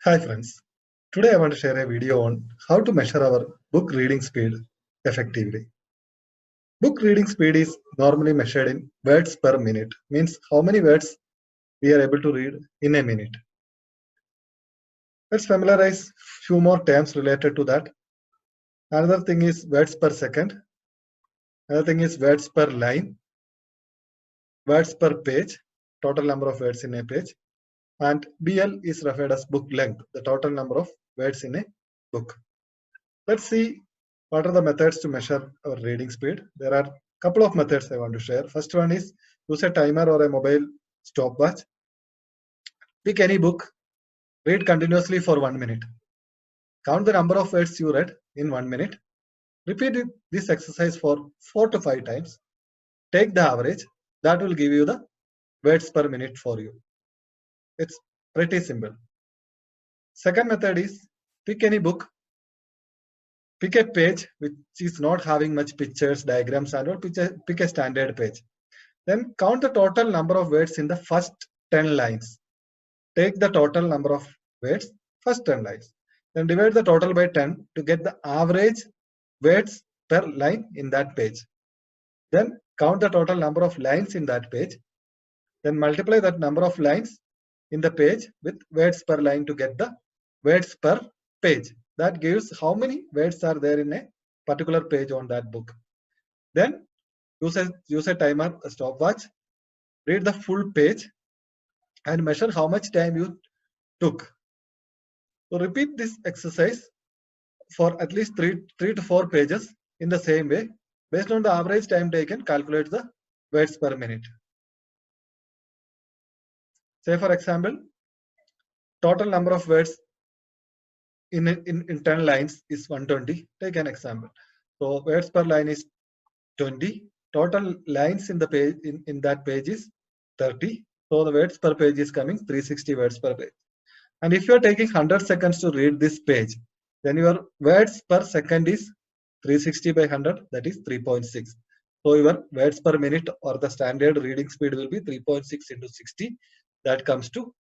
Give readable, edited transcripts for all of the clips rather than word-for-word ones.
Hi friends, today I want to share a video on how to measure our book reading speed effectively. Book reading speed is normally measured in words per minute, means how many words we are able to read in a minute. Let's familiarize few more terms related to that. Another thing is words per second. Another thing is words per line, words per page, total number of words in a page. And BL is referred as book length, the total number of words in a book. Let's see what are the methods to measure our reading speed. There are a couple of methods I want to share. First one is use a timer or a mobile stopwatch. Pick any book, read continuously for 1 minute. Count the number of words you read in 1 minute. Repeat this exercise for 4 to 5 times. Take the average. That will give you the words per minute for you. It's pretty simple. Second method is pick any book. Pick a page which is not having much pictures, diagrams, and all. Pick a standard page. Then count the total number of words in the first 10 lines. Take the total number of words, first 10 lines. Then divide the total by 10 to get the average words per line in that page. Then count the total number of lines in that page. Then multiply that number of lines in the page with words per line to get the words per page. That gives how many words are there in a particular page on that book. Then use a timer, a stopwatch, read the full page and measure how much time you took. So repeat this exercise for at least three to four pages in the same way. Based on the average time taken, calculate the words per minute. Say for example, total number of words in 10 lines is 120. Take an example. So words per line is 20. Total lines in the page in that page is 30. So the words per page is coming 360 words per page. And if you are taking 100 seconds to read this page, then your words per second is 360 by 100, that is 3.6. So your words per minute or the standard reading speed will be 3.6 into 60. That comes to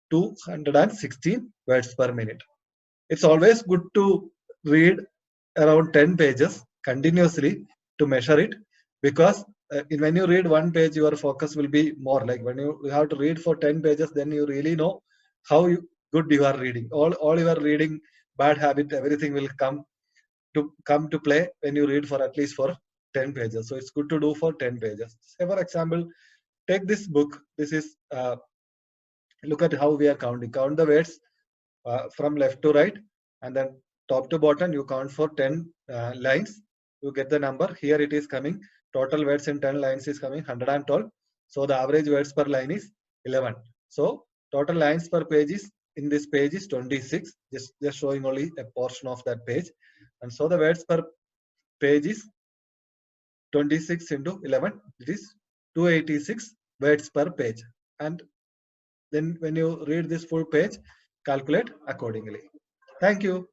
216 words per minute. It's always good to read around 10 pages continuously to measure it, because when you read one page, your focus will be more. Like when you have to read for 10 pages, then you really know how good you are reading. All your reading bad habit, everything will come to play when you read for at least for 10 pages. So it's good to do for 10 pages. Say for example, take this book. This is look at how we are counting. Count the words from left to right, and then top to bottom you count for 10 lines. You get the number. Here it is coming. Total words in 10 lines is coming 112. So the average words per line is 11. So total lines per page is in this page is 26. Just showing only a portion of that page. And so the words per page is 26 into 11. It is 286 words per page. And then when you read this full page, calculate accordingly. Thank you.